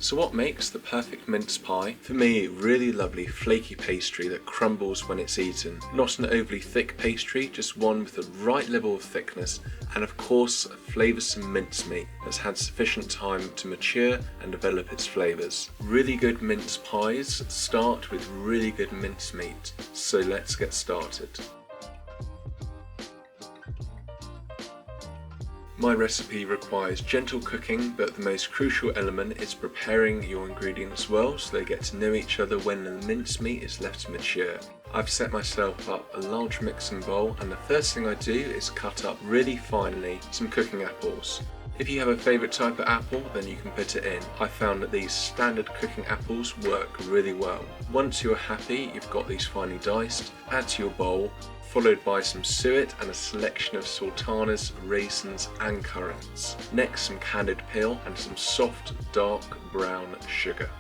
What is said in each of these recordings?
So what makes the perfect mince pie? For me, really lovely flaky pastry that crumbles when it's eaten. Not an overly thick pastry, just one with the right level of thickness, and of course a flavoursome mincemeat that's had sufficient time to mature and develop its flavours. Really good mince pies start with really good mincemeat, so let's get started. My recipe requires gentle cooking, but the most crucial element is preparing your ingredients well so they get to know each other when the mincemeat is left to mature. I've set myself up a large mixing bowl, and the first thing I do is cut up really finely some cooking apples. If you have a favourite type of apple, then you can put it in. I found that these standard cooking apples work really well. Once you're happy you've got these finely diced, add to your bowl, followed by some suet and a selection of sultanas, raisins and currants. Next, some candied peel and some soft dark brown sugar.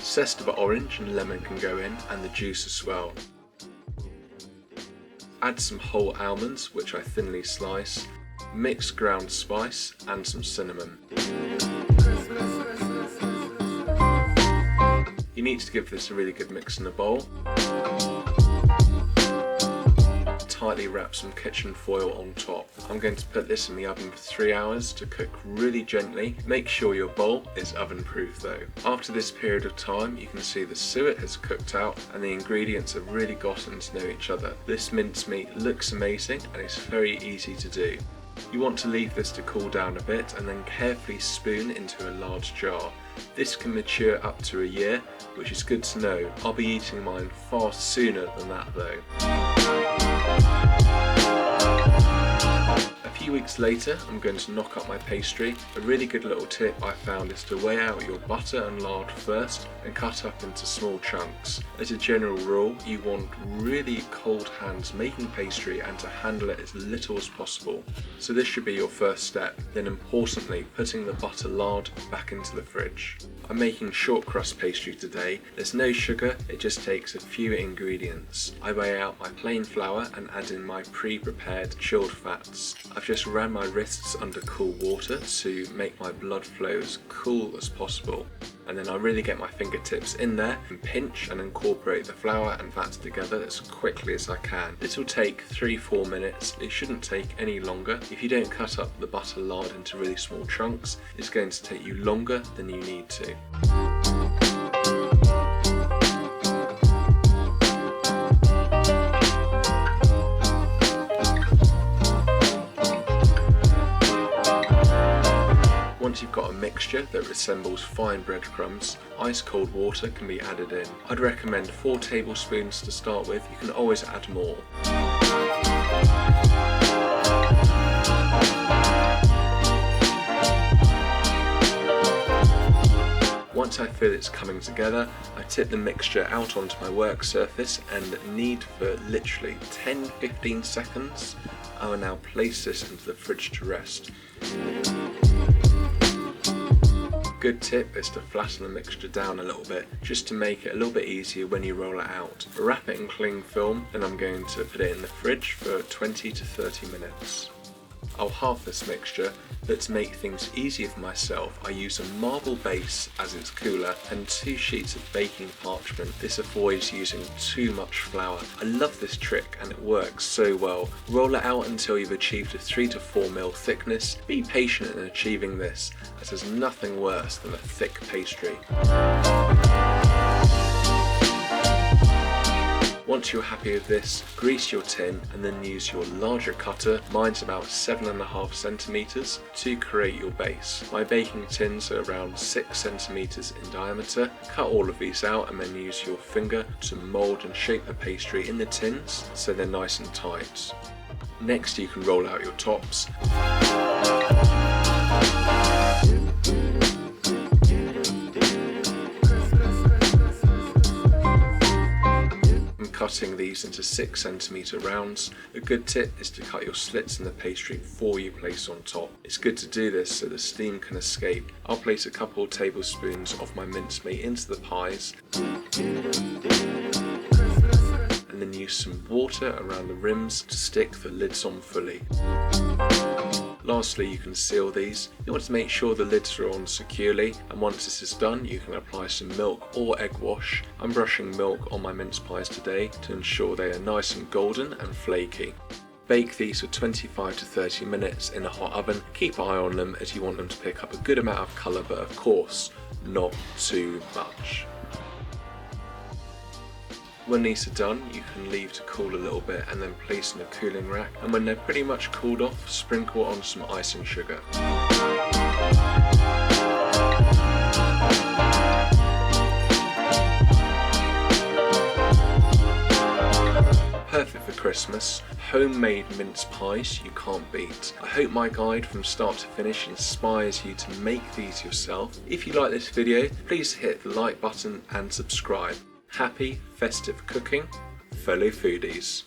Zest of orange and lemon can go in, and the juice as well. Add some whole almonds, which I thinly slice, mixed ground spice and some cinnamon. You need to give this a really good mix in a bowl. Tightly wrap some kitchen foil on top. I'm going to put this in the oven for 3 hours to cook really gently. Make sure your bowl is oven proof though. After this period of time, you can see the suet has cooked out and the ingredients have really gotten to know each other. This mincemeat looks amazing and it's very easy to do. You want to leave this to cool down a bit and then carefully spoon into a large jar. This can mature up to a year, which is good to know. I'll be eating mine far sooner than that though. A few weeks later, I'm going to knock up my pastry. A really good little tip I found is to weigh out your butter and lard first and cut up into small chunks. As a general rule, you want really cold hands making pastry and to handle it as little as possible. So this should be your first step. Then importantly, putting the butter lard back into the fridge. I'm making shortcrust pastry today. There's no sugar, it just takes a few ingredients. I weigh out my plain flour and add in my pre-prepared chilled fats. I've just ran my wrists under cool water to make my blood flow as cool as possible. And then I really get my fingertips in there and pinch and incorporate the flour and fats together as quickly as I can. This will take 3-4 minutes. It shouldn't take any longer. If you don't cut up the butter lard into really small chunks, it's going to take you longer than you need to. Once you've got a mixture that resembles fine breadcrumbs, ice cold water can be added in. I'd recommend 4 tablespoons to start with. You can always add more. Once I feel it's coming together, I tip the mixture out onto my work surface and knead for literally 10-15 seconds. I will now place this into the fridge to rest. Good tip is to flatten the mixture down a little bit, just to make it a little bit easier when you roll it out. Wrap it in cling film, then I'm going to put it in the fridge for 20 to 30 minutes. I'll halve this mixture, but to make things easier for myself, I use a marble base as it's cooler and 2 sheets of baking parchment. This avoids using too much flour. I love this trick and it works so well. Roll it out until you've achieved a 3 to 4 mil thickness. Be patient in achieving this, as there's nothing worse than a thick pastry. Once you're happy with this, grease your tin and then use your larger cutter, mine's about 7.5 centimeters, to create your base. My baking tins are around 6 centimeters in diameter. Cut all of these out and then use your finger to mold and shape the pastry in the tins so they're nice and tight. Next you can roll out your tops. Cutting these into 6 centimeter rounds. A good tip is to cut your slits in the pastry before you place on top. It's good to do this so the steam can escape. I'll place a couple of tablespoons of my mincemeat into the pies and then use some water around the rims to stick the lids on fully. Lastly, you can seal these. You want to make sure the lids are on securely, and once this is done you can apply some milk or egg wash. I'm brushing milk on my mince pies today to ensure they are nice and golden and flaky. Bake these for 25 to 30 minutes in a hot oven. Keep an eye on them as you want them to pick up a good amount of colour, but of course not too much. When these are done, you can leave to cool a little bit and then place in a cooling rack, and when they're pretty much cooled off, sprinkle on some icing sugar. Perfect for Christmas, homemade mince pies you can't beat. I hope my guide from start to finish inspires you to make these yourself. If you like this video, please hit the like button and subscribe. Happy festive cooking, fellow foodies.